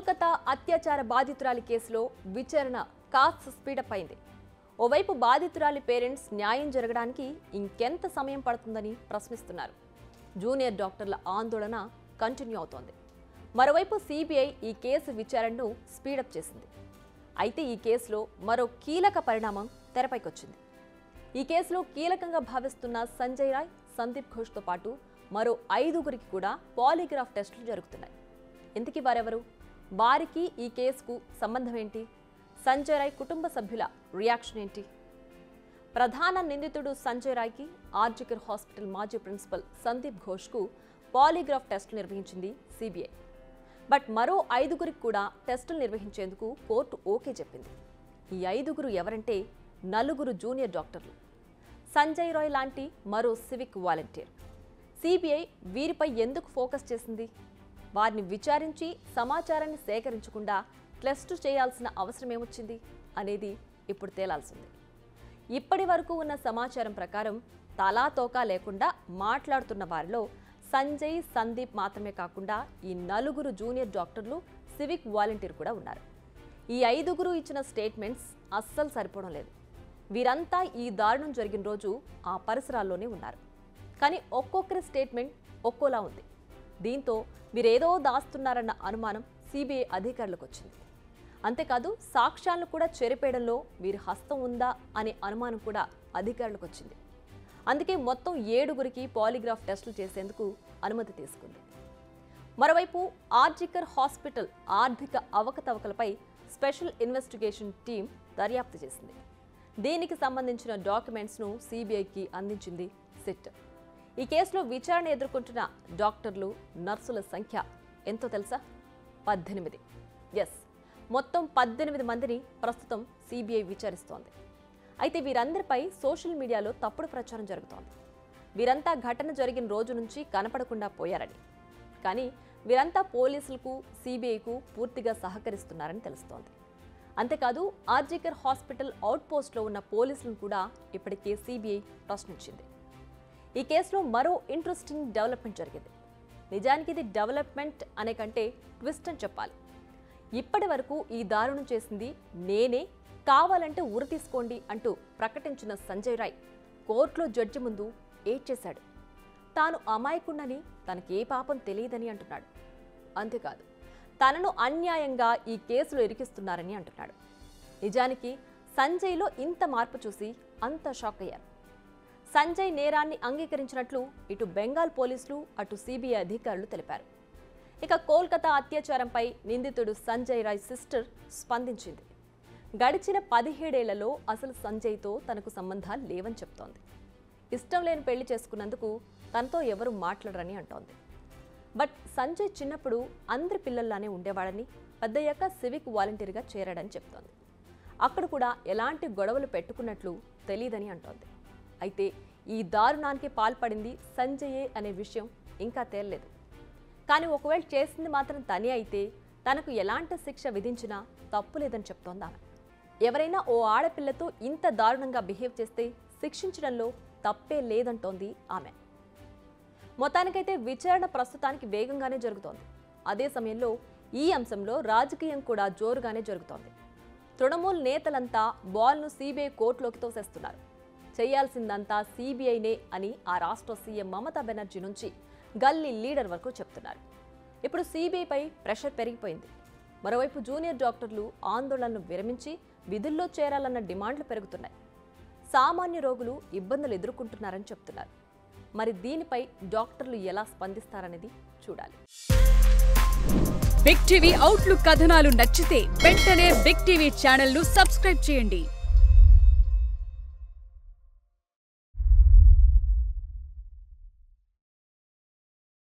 కోల్కతా అత్యాచార బాధితురాలి కేసులో విచారణ కాస్త స్పీడప్ అయింది. ఓవైపు బాధితురాలి పేరెంట్స్ న్యాయం జరగడానికి ఇంకెంత సమయం పడుతుందని ప్రశ్నిస్తున్నారు. జూనియర్ డాక్టర్ల ఆందోళన కంటిన్యూ అవుతోంది. మరోవైపు సిబిఐ ఈ కేసు విచారణను స్పీడప్ చేసింది. అయితే ఈ కేసులో మరో కీలక పరిణామం తెరపైకొచ్చింది. ఈ కేసులో కీలకంగా భావిస్తున్న సంజయ్ రాయ్, సందీప్ ఘోష్తో పాటు మరో 5గురికి కూడా పాలిగ్రాఫ్ టెస్టులు జరుగుతున్నాయి. ఇంతకీ వారెవరు? వారికి ఈ కేసుకు సంబంధం ఏంటి? సంజయ్ రాయ్ కుటుంబ సభ్యుల రియాక్షన్ ఏంటి? ప్రధాన నిందితుడు సంజయ్ రాయ్కి ఆర్జికర్ హాస్పిటల్ మాజీ ప్రిన్సిపల్ సందీప్ ఘోష్కు పాలిగ్రాఫ్ టెస్టులు నిర్వహించింది సిబిఐ. బట్ మరో 5గురికి కూడా టెస్టులు నిర్వహించేందుకు కోర్టు ఓకే చెప్పింది. ఈ 5గురు ఎవరంటే 4 జూనియర్ డాక్టర్లు. సంజయ్ రాయ్ లాంటి మరో సివిక్ వాలంటీర్. సిబిఐ వీరిపై ఎందుకు ఫోకస్ చేసింది? వారిని విచారించి సమాచారాన్ని సేకరించకుండా టెస్టు చేయాల్సిన అవసరం ఏమొచ్చింది అనేది ఇప్పుడు తేలాల్సింది. ఇప్పటి వరకు ఉన్న సమాచారం ప్రకారం తలా తోకా లేకుండా మాట్లాడుతున్న వారిలో సంజయ్, సందీప్ మాత్రమే కాకుండా ఈ 4 జూనియర్ డాక్టర్లు, సివిక్ వాలంటీర్ కూడా ఉన్నారు. ఈ 5గురు ఇచ్చిన స్టేట్మెంట్స్ అస్సలు సరిపోవడం లేదు. వీరంతా ఈ దారుణం జరిగిన రోజు ఆ పరిసరాల్లోనే ఉన్నారు. కానీ ఒక్కొక్కరి స్టేట్మెంట్ ఒక్కోలా ఉంది. దీంతో వీరేదో దాస్తున్నారన్న అనుమానం సిబిఐ అధికారులకు వచ్చింది. అంతేకాదు సాక్ష్యాలను కూడా చెరిపేయడంలో వీరి హస్తం ఉందా అనే అనుమానం కూడా అధికారులకు వచ్చింది. అందుకే మొత్తం 7గురికి పాలిగ్రాఫ్ టెస్టులు చేసేందుకు అనుమతి తీసుకుంది. మరోవైపు ఆర్జికర్ హాస్పిటల్ ఆర్థిక అవకతవకలపై స్పెషల్ ఇన్వెస్టిగేషన్ టీం దర్యాప్తు చేసింది. దీనికి సంబంధించిన డాక్యుమెంట్స్ను సిబిఐకి అందించింది సిట్. ఈ కేసులో విచారణ ఎదుర్కొంటున్న డాక్టర్లు, నర్సుల సంఖ్య ఎంతో తెలుసా? 18. ఎస్, మొత్తం 18 మందిని ప్రస్తుతం సిబిఐ విచారిస్తోంది. అయితే వీరందరిపై సోషల్ మీడియాలో తప్పుడు ప్రచారం జరుగుతోంది. వీరంతా ఘటన జరిగిన రోజు నుంచి కనపడకుండా పోయారని, కానీ వీరంతా పోలీసులకు, సిబిఐకు పూర్తిగా సహకరిస్తున్నారని తెలుస్తోంది. అంతేకాదు ఆర్జికర్ హాస్పిటల్ అవుట్పోస్ట్లో ఉన్న పోలీసులను కూడా ఇప్పటికే సిబిఐ ప్రశ్నించింది. ఈ కేసులో మరో ఇంట్రెస్టింగ్ డెవలప్మెంట్ జరిగింది. నిజానికి ఇది డెవలప్మెంట్ అనే కంటే ట్విస్ట్ అని చెప్పాలి. ఇప్పటి వరకు ఈ దారుణం చేసింది నేనే, కావాలంటే ఉరి తీసుకోండి అంటూ ప్రకటించిన సంజయ్ రాయ్ కోర్టులో జడ్జి ముందు ఏడ్చేశాడు. తాను అమాయకుణ్ణని, తనకే పాపం తెలియదని అంటున్నాడు. అంతేకాదు తనను అన్యాయంగా ఈ కేసులో ఇరికిస్తున్నారని అంటున్నాడు. నిజానికి సంజయ్లో ఇంత మార్పు చూసి అంత షాక్ అయ్యారు. సంజయ్ నేరాన్ని అంగీకరించినట్లు ఇటు బెంగాల్ పోలీసులు, అటు సిబిఐ అధికారులు తెలిపారు. ఇక కోల్కతా అత్యాచారంపై నిందితుడు సంజయ్ రాయ్ సిస్టర్ స్పందించింది. గడిచిన 17 ఏళ్లలో అసలు సంజయ్తో తనకు సంబంధాలు లేవని చెప్తోంది. ఇష్టం లేని పెళ్లి చేసుకున్నందుకు తనతో ఎవరు మాట్లాడరని అంటోంది. బట్ సంజయ్ చిన్నప్పుడు అందరి పిల్లల్లానే ఉండేవాడని, పెద్దయ్యాక సివిక్ వాలంటీర్గా చేరాడని చెప్తోంది. అక్కడ కూడా ఎలాంటి గొడవలు పెట్టుకున్నట్లు తెలియదని అంటోంది. అయితే ఈ దారుణానికి పాల్పడింది సంజయే అనే విషయం ఇంకా తేలలేదు. కానీ ఒకవేళ చేసింది మాత్రం తనే అయితే తనకు ఎలాంటి శిక్ష విధించినా తప్పు లేదని చెప్తోంది ఆమె. ఎవరైనా ఓ ఆడపిల్లతో ఇంత దారుణంగా బిహేవ్ చేస్తే శిక్షించడంలో తప్పే లేదంటోంది ఆమె. మొత్తానికైతే విచారణ ప్రస్తుతానికి వేగంగానే జరుగుతోంది. అదే సమయంలో ఈ అంశంలో రాజకీయం కూడా జోరుగానే జరుగుతోంది. తృణమూల్ నేతలంతా బాల్ను సిబిఐ కోర్టులోకి తోసేస్తున్నారు. చేయాల్సిందంతా సిబిఐనే అని ఆ రాష్ట్ర సీఎం మమతా బెనర్జీ నుంచి గల్లీ లీడర్ వరకు చెప్తున్నారు. ఇప్పుడు సిబిఐపై ప్రెషర్ పెరిగిపోయింది. మరోవైపు జూనియర్ డాక్టర్లు ఆందోళనను విరమించి విధుల్లో చేరాలన్న డిమాండ్లు పెరుగుతున్నాయి. సామాన్య రోగులు ఇబ్బందులు ఎదుర్కొంటున్నారని చెప్తున్నారు. మరి దీనిపై డాక్టర్లు ఎలా స్పందిస్తారనేది చూడాలి. బిగ్ టీవీ అవుట్లుక్ కథనాలు నచ్చితే వెంటనే బిగ్ టీవీ ఛానల్ ను సబ్స్క్రైబ్ చేయండి.